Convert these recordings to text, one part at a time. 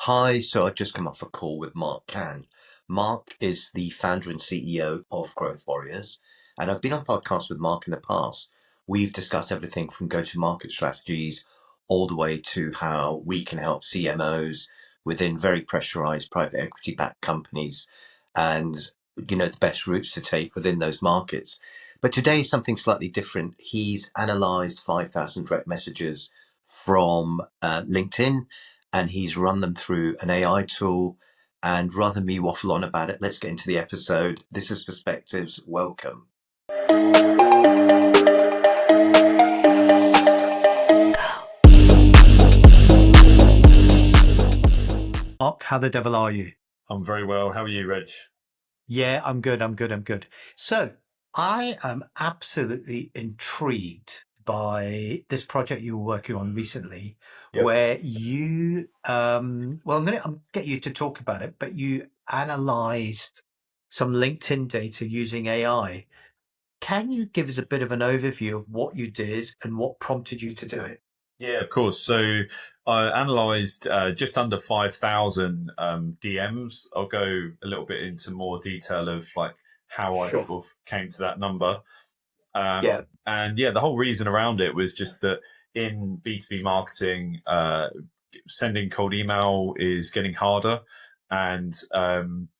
Hi, so I've just come off a call with Mark Can. Mark is the founder and CEO of Growth Warriors, and I've been on podcasts with Mark in the past. We've discussed everything from go-to-market strategies all the way to how we can help CMOs within very pressurized private equity-backed companies and the best routes to take within those markets. But today is something slightly different. He's analyzed 5,000 direct messages from LinkedIn and he's run them through an AI tool. And rather than me waffle on about it, let's get into the episode. This is Perspectives. Welcome. Mark, how the devil are you? I'm very well. How are you, Reg? Yeah, I'm good. So I am absolutely intrigued by this project you were working on recently, Yep. where you, I'm going to get you to talk about it, but you analyzed some LinkedIn data using AI. Can you give us a bit of an overview of what you did and what prompted you to do it? Yeah, of course. So I analysed just under 5,000 DMs. I'll go a little bit into more detail of like how I Sure. sort of came to that number. Yeah. And yeah, the whole reason around it was just that in B2B marketing, sending cold email is getting harder. And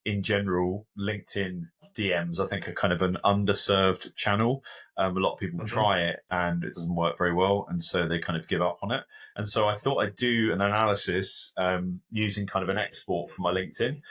in general, LinkedIn DMs, I think, are kind of an underserved channel. A lot of people try it and it doesn't work very well. And so they kind of give up on it. And so I thought I'd do an analysis using kind of an export from my LinkedIn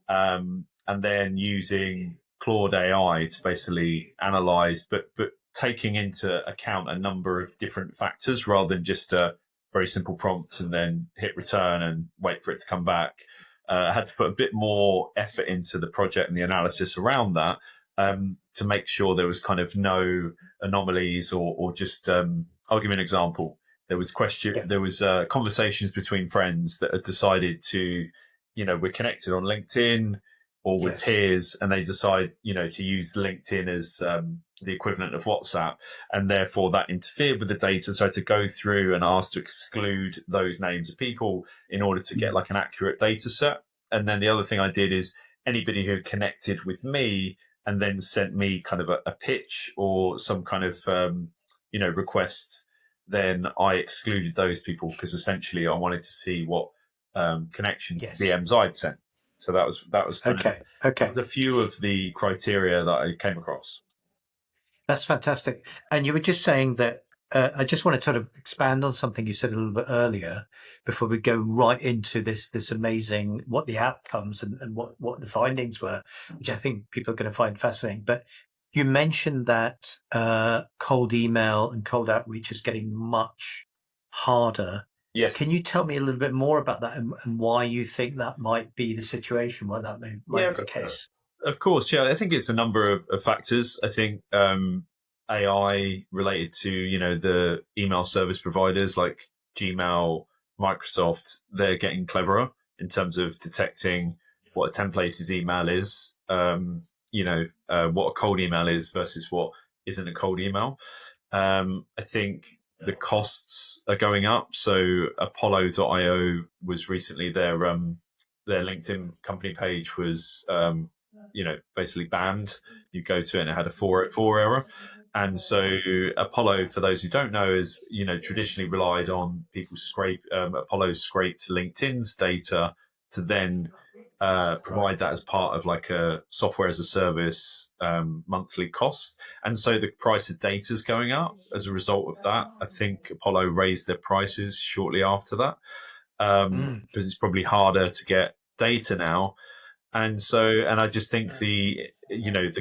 and then using Claude AI to basically analyze, but taking into account a number of different factors rather than just a very simple prompt and then hit return and wait for it to come back. I had to put a bit more effort into the project and the analysis around that to make sure there was kind of no anomalies or just, I'll give you an example. There was conversations between friends that had decided to, we're connected on LinkedIn or with peers, and they decide, to use LinkedIn as the equivalent of WhatsApp, and therefore that interfered with the data. So I had to go through and ask to exclude those names of people in order to get like an accurate data set. And then the other thing I did is anybody who connected with me and then sent me kind of a pitch or some kind of, request, then I excluded those people because essentially I wanted to see what connection DMs I'd sent. So that was Okay. that was a few of the criteria that I came across. That's fantastic. And you were just saying that I just want to sort of expand on something you said a little bit earlier before we go right into this amazing, what the outcomes and what the findings were, which I think people are going to find fascinating. But you mentioned that cold email and cold outreach is getting much harder. Yes. Can you tell me a little bit more about that and why you think that might be the situation, why that might be the case? Of course, yeah. I think it's a number of factors. I think AI related to, the email service providers like Gmail, Microsoft, they're getting cleverer in terms of detecting what a templated email is, what a cold email is versus what isn't a cold email. I think the costs are going up. So Apollo.io was recently their LinkedIn company page was basically banned. You go to it and it had a 404 error. And so Apollo, for those who don't know, is, traditionally relied on people Apollo scraped LinkedIn's data to then provide that as part of like a software as a service monthly cost. And so the price of data is going up as a result of that. I think Apollo raised their prices shortly after that because it's probably harder to get data now. And I just think the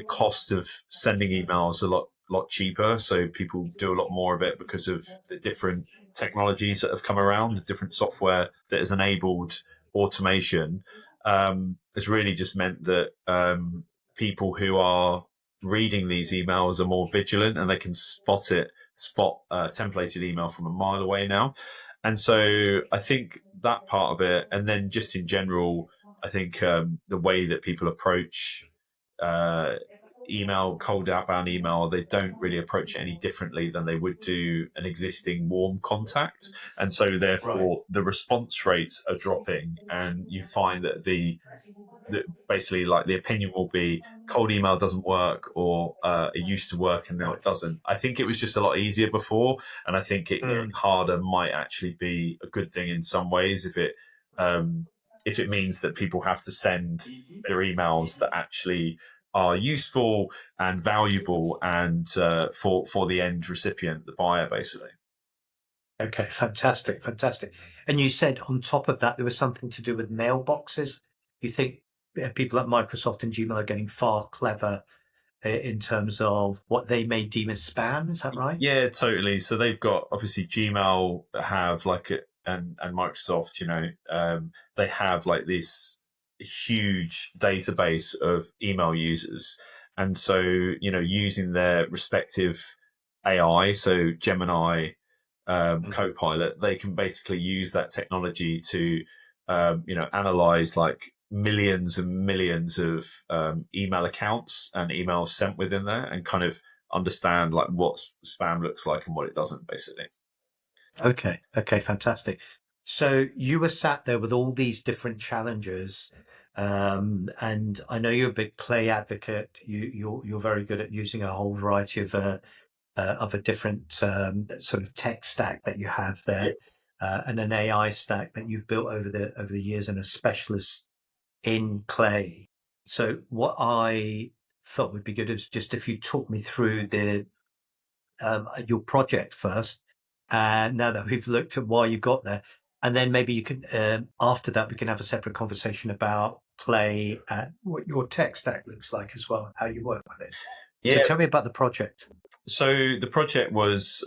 cost of sending emails a lot cheaper. So people do a lot more of it because of the different technologies that have come around, the different software that has enabled automation. Has really just meant that people who are reading these emails are more vigilant and they can spot templated email from a mile away now. And so I think that part of it, and then just in general, I think the way that people approach email, cold outbound email, they don't really approach it any differently than they would do an existing warm contact. And so Right. therefore the response rates are dropping, and you find that that basically like the opinion will be cold email doesn't work, or it used to work and now it doesn't. I think it was just a lot easier before, and I think it getting Mm. harder might actually be a good thing in some ways um, if it means that people have to send their emails that actually are useful and valuable and for the end recipient, the buyer, basically. Okay, fantastic, fantastic. And you said on top of that, there was something to do with mailboxes. You think people at Microsoft and Gmail are getting far clever in terms of what they may deem as spam. Is that right? Yeah, totally. So they've got obviously Gmail have like and Microsoft, they have like this huge database of email users, and so using their respective AI, so Gemini, Mm. Copilot, they can basically use that technology to analyze like millions and millions of email accounts and emails sent within there, and kind of understand like what spam looks like and what it doesn't, basically. Okay, okay, fantastic. So you were sat there with all these different challenges, and I know you're a big Clay advocate. You're very good at using a whole variety of a different sort of tech stack that you have Yeah. there, and an AI stack that you've built over the years, and a specialist in Clay. So what I thought would be good is just if you talk me through the your project first, and now that we've looked at why you got there, and then maybe you can after that we can have a separate conversation about Clay and what your tech stack looks like as well, and how you work with it. So Yeah. tell me about the project. So the project was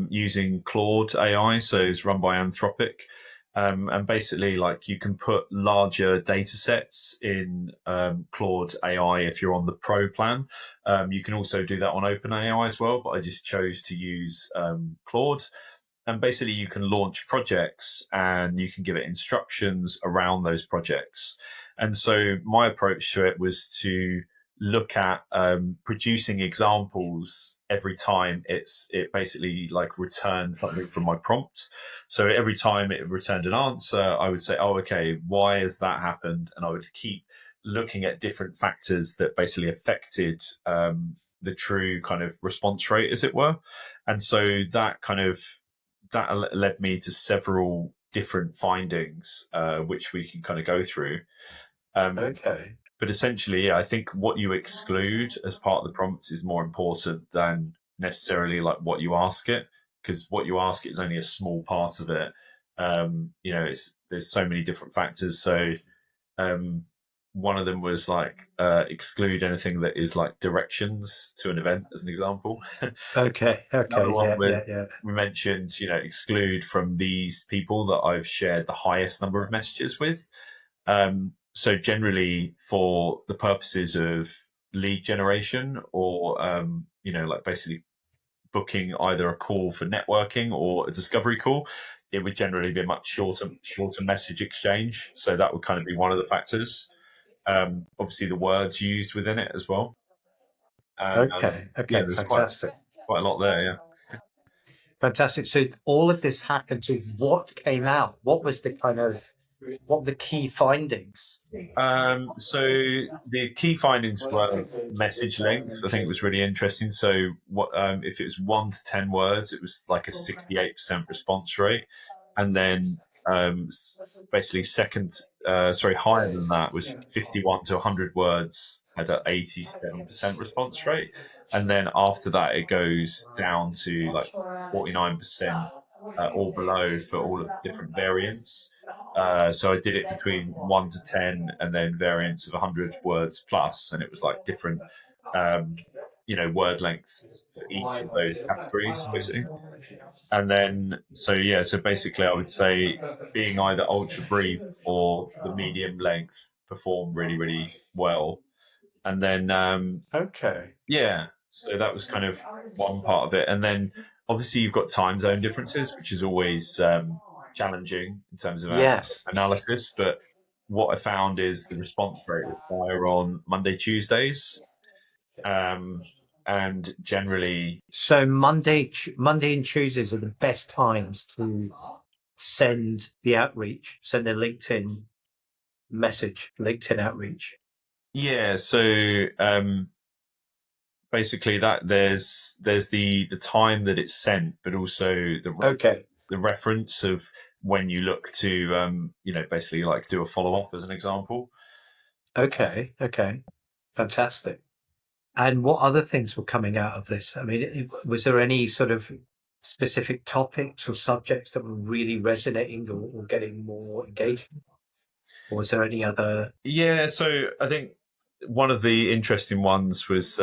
using Claude AI, so it's run by Anthropic. And basically, like you can put larger data sets in Claude AI if you're on the Pro plan. You can also do that on OpenAI as well, but I just chose to use Claude. And basically, you can launch projects and you can give it instructions around those projects. And so my approach to it was to look at producing examples every time it basically like returned something from my prompt. So every time it returned an answer, I would say, oh, okay, why has that happened? And I would keep looking at different factors that basically affected the true kind of response rate, as it were. And so that led me to several different findings, which we can kind of go through. Um, Okay. but essentially, yeah, I think what you exclude as part of the prompt is more important than necessarily like what you ask it, because what you ask it is only a small part of it. There's so many different factors. So um, one of them was like exclude anything that is like directions to an event, as an example. Okay. Another Okay. one Yeah. Yeah. was Yeah. we mentioned, exclude from these people that I've shared the highest number of messages with. So generally, for the purposes of lead generation or like basically booking either a call for networking or a discovery call, it would generally be a much shorter message exchange. So that would kind of be one of the factors. Obviously, the words used within it as well. Okay. Yeah, Okay. there's Fantastic. quite a lot there. Yeah. Fantastic. So all of this happened. So what came out? What was the kind of what were the key findings? So the key findings were message length. I think it was really interesting. So what if it was 1 to 10 words, it was like a 68% response rate, and then basically higher than that was 51 to 100 words had an 87% response rate, and then after that it goes down to like 49% or below for all of the different variants. So I did it between 1 to 10, and then variants of 100 words plus, and it was like different, word lengths for each of those categories, basically. And then, so yeah, so basically, I would say being either ultra brief or the medium length performed really, really well. And then, Okay. yeah, so that was kind of one part of it. And then obviously you've got time zone differences, which is always challenging in terms of Yes. analysis. But what I found is the response rate was higher on Monday, Tuesdays. And generally, So Monday and Tuesdays are the best times to send the outreach, send the LinkedIn message, LinkedIn outreach. yeah. So basically, that there's the time that it's sent, but also Okay. the reference of when you look to basically like do a follow up as an example. Okay. Okay. Fantastic. And what other things were coming out of this? I mean, was there any sort of specific topics or subjects that were really resonating or getting more engagement? Or was there any other? Yeah, so I think one of the interesting ones was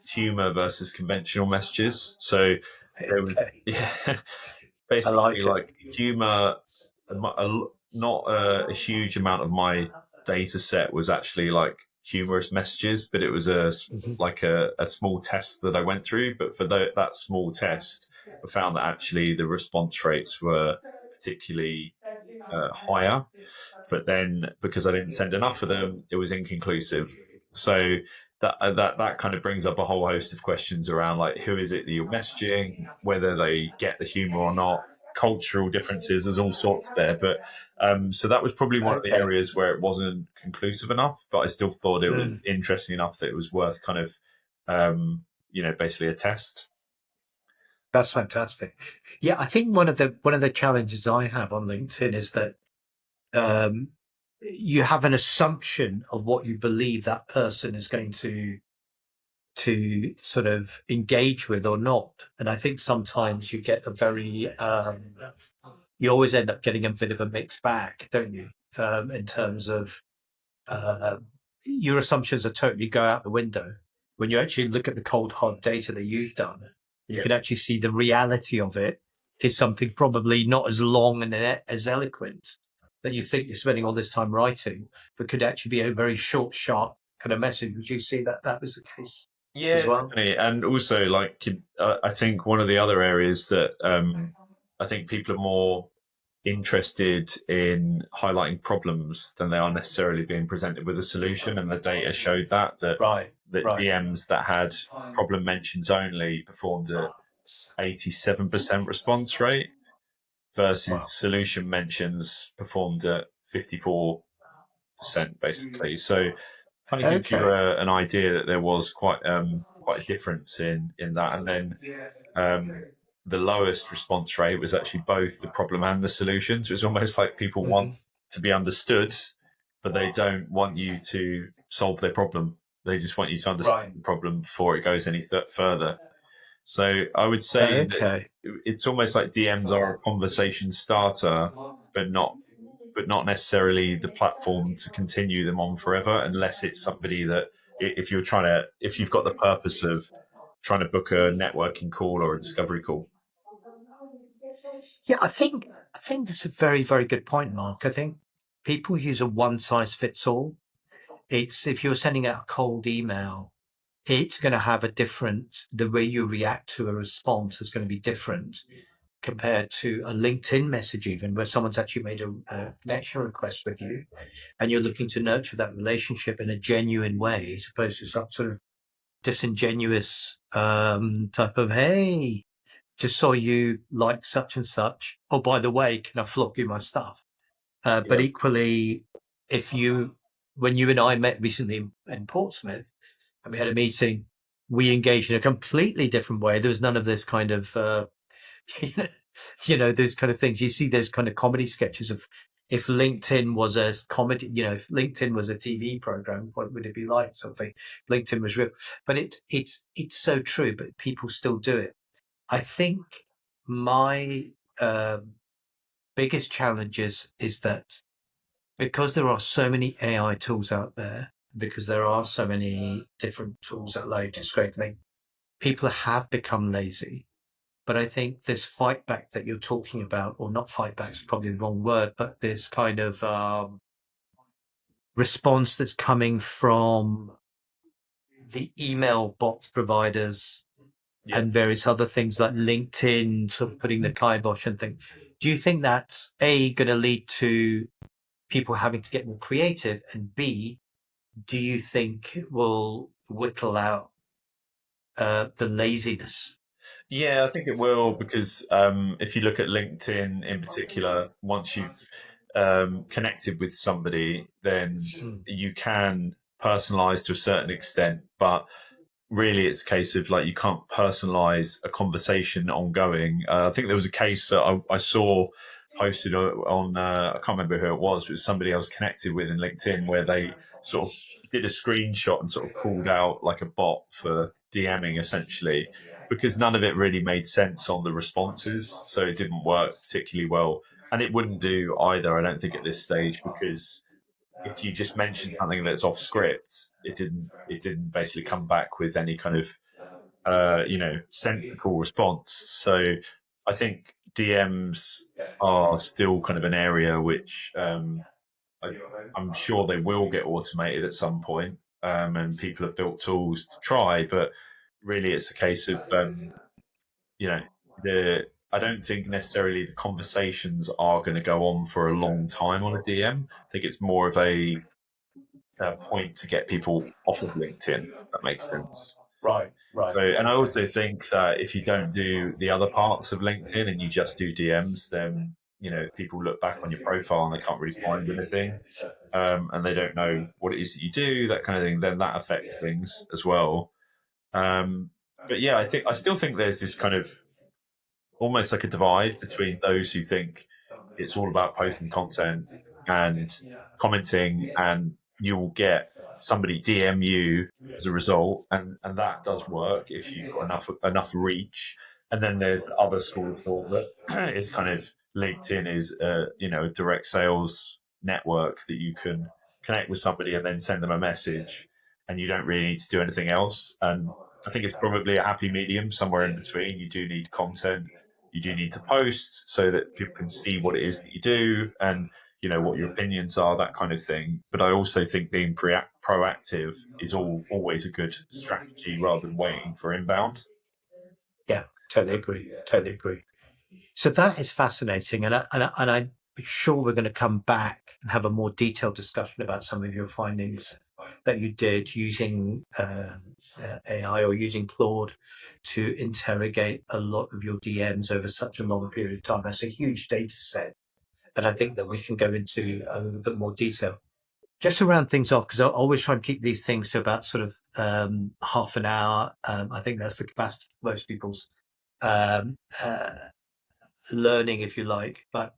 humor versus conventional messages. So there was, Okay. yeah, I basically like it. like humor. Not a huge amount of my data set was actually like humorous messages, but it was Mhm. like a small test that I went through. But for that small test, I found that actually the response rates were particularly higher, but then because I didn't send enough of them, it was inconclusive. So that kind of brings up a whole host of questions around like who is it that you're messaging, whether they get the humor or not, cultural differences. There's all sorts there, but so that was probably one of the Okay. areas where it wasn't conclusive enough. But I still thought it Mm, was interesting enough that it was worth kind of basically a test. that's fantastic. Yeah, I think one of the challenges I have on LinkedIn is that um, you have an assumption of what you believe that person is going to sort of engage with or not. And I think sometimes you get a very you always end up getting a bit of a mixed bag, don't you? In terms of uh, your assumptions are totally go out the window when you actually look at the cold hard data that you've done. You Yeah. can actually see the reality of it is something probably not as long and as eloquent that you think you're spending all this time writing, but could actually be a very short, sharp kind of message. Would you see that that was the case as Yeah, well? definitely. And also, like, I think one of the other areas that I think people are more interested in highlighting problems than they are necessarily being presented with a solution. And the data showed Right, that right. DMs that had problem mentions only performed at 87% response rate versus Wow. solution mentions performed at 54%, basically. So kind of gives you Okay. an idea that there was quite a difference in that. And then um, the lowest response rate was actually both the problem and the solution. So it's almost like people want Mhm. to be understood, but they don't want you to solve their problem. They just want you to understand Right. the problem before it goes any further. So I would say that Okay. it's almost like DMs are a conversation starter, but not necessarily the platform to continue them on forever, unless it's somebody that if you've got the purpose of trying to book a networking call or a discovery call. Yeah, I think that's a very, very good point, Mark. I think people use a one size fits all. It's if you're sending out a cold email, it's going to have a different, the way you react to a response is going to be different compared to a LinkedIn message, even where someone's actually made a connection request with you and you're looking to nurture that relationship in a genuine way, as opposed to some sort of disingenuous type of, hey, just saw you like such and such. Oh, by the way, can I flog you my stuff? But Yeah, equally, if you, when you and I met recently in Portsmouth and we had a meeting, we engaged in a completely different way. There was none of this kind of, those kind of things. You see those kind of comedy sketches of if LinkedIn was a comedy, if LinkedIn was a TV program, what would it be like? Something LinkedIn was real, but it's so true. But people still do it. I think my um, biggest challenge is that because there are so many AI tools out there, because there are so many different tools that allow you to scrape things, people have become lazy. But I think this fight back that you're talking about, or not fight back is probably the wrong word, but this kind of response that's coming from the email box providers yeah. and various other things like LinkedIn, sort of putting the kibosh and things. Do you think that's A, going to lead to people having to get more creative? And B, do you think it will whittle out the laziness. Yeah, I think it will because if you look at LinkedIn in particular, once you've connected with somebody, then Mm. you can personalize to a certain extent, but really it's a case of like you can't personalize a conversation ongoing. I think there was a case that I saw posted on I can't remember who it was, but it was somebody I was connected with in LinkedIn where they sort of did a screenshot and sort of called out like a bot for DMing essentially because none of it really made sense on the responses, so it didn't work particularly well. And it wouldn't do either, I don't think, at this stage because if you just mention something that's off script, it didn't basically come back with any kind of sensible response. So I think DMs are still kind of an area which I, I'm sure they will get automated at some point, and people have built tools to try, but really it's a case of you know the. I don't think necessarily the conversations are going to go on for a long time on a DM. I think it's more of a point to get people off of LinkedIn. If that makes sense. Right, So, right, and I okay. also think that if you don't do the other parts of LinkedIn and you just do DMs, then people look back on your profile and they can't really find anything, and they don't know what it is that you do, that kind of thing. Then that affects things as well. But yeah, I still think there's this kind of almost like a divide between those who think it's all about posting content and commenting, and you will get somebody DM you as a result, and that does work if you've got enough reach. And then there's the other school of thought that it's kind of LinkedIn is a direct sales network that you can connect with somebody and then send them a message, and you don't really need to do anything else. And I think it's probably a happy medium somewhere in between. You do need content, you do need to post so that people can see what it is that you do and what your opinions are, that kind of thing. But I also think being proactive is always a good strategy rather than waiting for inbound. Yeah, totally agree. Totally agree. So that is fascinating, and I'm sure we're going to come back and have a more detailed discussion about some of your findings that you did using AI or using Claude to interrogate a lot of your DMs over such a long period of time. That's a huge data set, and I think that we can go into a little bit more detail. Just to round things off, because I always try and keep these things to about sort of half an hour. I think that's the capacity for most people's um, uh, learning, if you like. But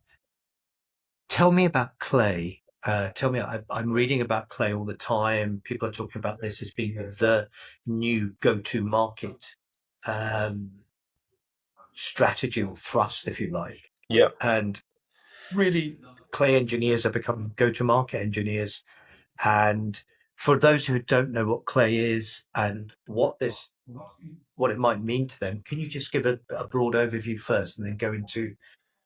tell me about Clay. Tell me, I'm reading about Clay all the time. People are talking about this as being the new go-to market um, strategy or thrust, if you like. Yeah. And really, Clay engineers have become go-to-market engineers. And for those who don't know what Clay is and what it might mean to them, can you just give a broad overview first, and then go into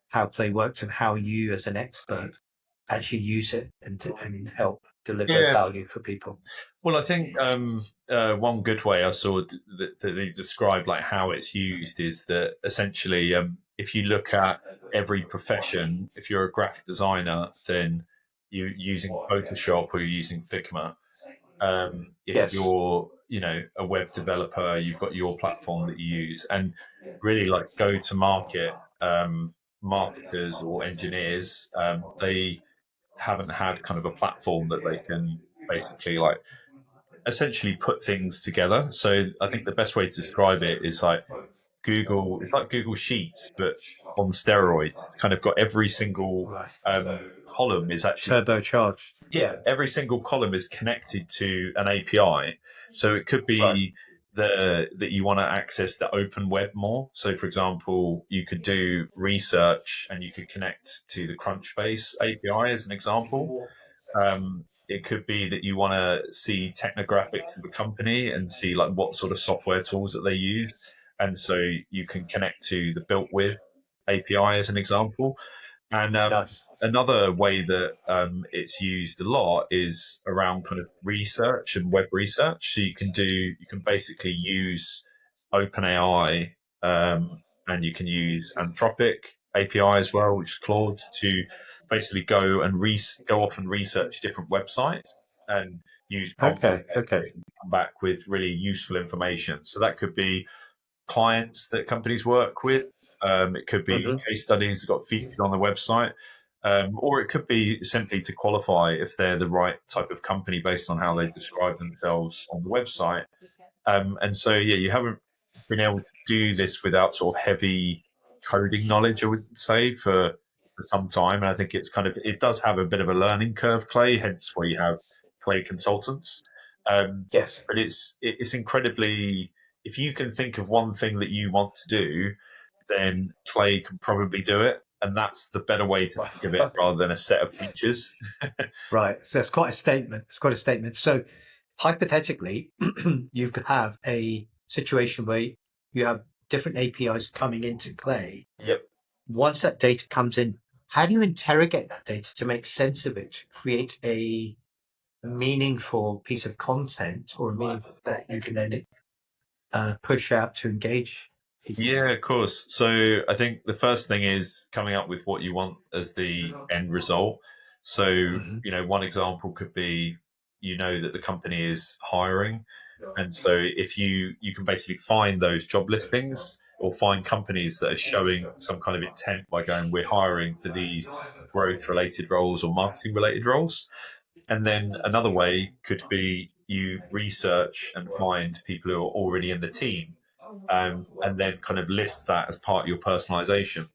how Clay works and how you, as an expert, actually use it and help deliver Yeah. value for people? Well, I think one good way I saw that they described like how it's used is that essentially, if you look at every profession, if you're a graphic designer, then you're using Photoshop or you're using Figma. If Yes. you're, a web developer, you've got your platform that you use, and really like go to market marketers or engineers, they haven't had kind of a platform that they can basically like essentially put things together. So I think the best way to describe it is like Google. It's like Google Sheets, but on steroids. It's kind of got every single Right. column is actually Turbocharged. yeah, Yeah. every single column is connected to an API. So it could Right. be that you want to access the open web more. So, for example, you could do research and you could connect to the Crunchbase API as an example. It could be that you want to see technographics of a company and see like what sort of software tools that they use, and so you can connect to the built with API as an example. And Nice. another way that it's used a lot is around kind of research and web research. So you can basically use OpenAI, and you can use Anthropic API as well, which is Claude, to basically go off and research different websites. And use Okay. prompts Okay. and come back with really useful information. So that could be clients that companies work with. It could be Hmm. case studies that got featured on the website. Or it could be simply to qualify if they're the right type of company based on how they describe themselves on the website. And so, yeah, you haven't been able to do this without sort of heavy coding knowledge, I would say, for some time. And I think it does have a bit of a learning curve, Clay, hence why you have Clay consultants. Yes. But it's incredibly, if you can think of one thing that you want to do, then Clay can probably do it. And that's the better way to think of it rather than a set of features. Right. So it's quite a statement. It's quite a statement. So hypothetically, you could have a situation where you have different APIs coming into Clay. Yep. Once that data comes in, how do you interrogate that data to make sense of it, to create a meaningful piece of content or a meaningful that you can then push out to engage people? Yeah, of course. So I think the first thing is coming up with what you want as the end result. So, Mhm. one example could be, that the company is hiring. And so if you can basically find those job listings or find companies that are showing some kind of intent by going, we're hiring for these growth related roles or marketing related roles. And then another way could be you research and find people who are already in the team, and then kind of list that as part of your personalization.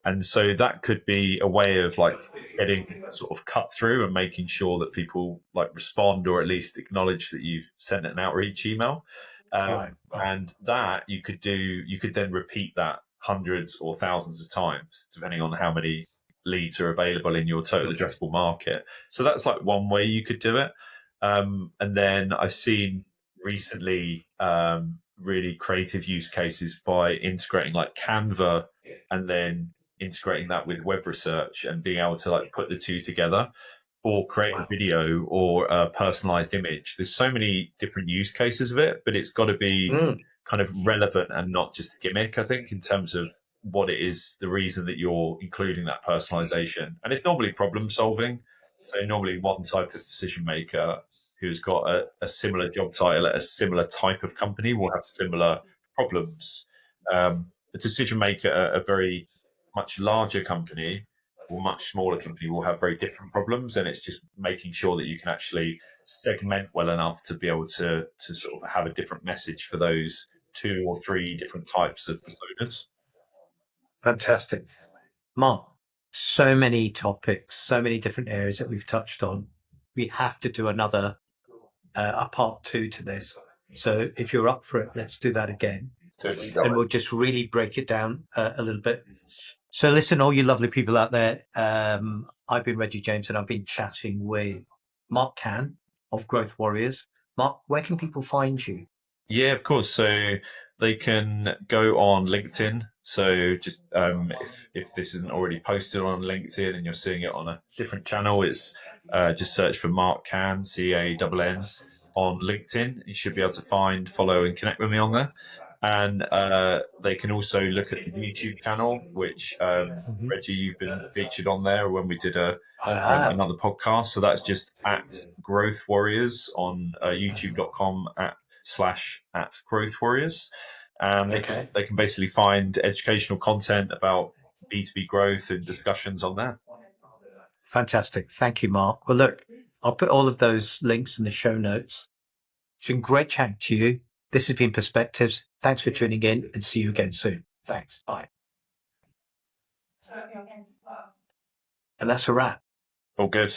And so that could be a way of like getting sort of cut through and making sure that people like respond or at least acknowledge that you've sent an outreach email. Right. And that you could then repeat that hundreds or thousands of times, depending on how many leads are available in your total Gotcha. addressable market. So that's like one way you could do it. And then I've seen recently really creative use cases by integrating like Canva and then integrating that with web research and being able to like put the two together or create a Wow. video or a personalized image. There's so many different use cases of it, but it's got to be Mm. kind of relevant and not just a gimmick, I think, in terms of what it is, the reason that you're including that personalization. And it's normally problem solving. So normally one type of decision maker who's got a similar job title at a similar type of company will have similar problems. A decision maker at a very much larger company or much smaller company will have very different problems, and it's just making sure that you can actually segment well enough to be able to sort of have a different message for those two or three different types of personas. Fantastic. Mark, so many topics, so many different areas that we've touched on. We have to do another, a part two to this. So if you're up for it, let's do that again. Totally And going. we'll just really break it down a little bit. So listen, all you lovely people out there, I've been Reggie James and I've been chatting with Mark Can of Growth Warriors. Mark, where can people find you? Yeah, of course. So they can go on LinkedIn. So just if this isn't already posted on LinkedIn and you're seeing it on a different channel, it's just search for Mark Can, CANN, on LinkedIn. You should be able to find, follow, and connect with me on there. And they can also look at the YouTube channel, which Mhm. Reggie, you've been featured on there when we did I have. another podcast. So that's just at Growth Warriors on youtube.com /at Growth Warriors. And Okay. they can basically find educational content about B2B growth and discussions on there. Fantastic. Thank you, Mark. Well, look, I'll put all of those links in the show notes. It's been great chatting to you. This has been Perspectives. Thanks for tuning in and see you again soon. Thanks. Bye. And that's a wrap. All good.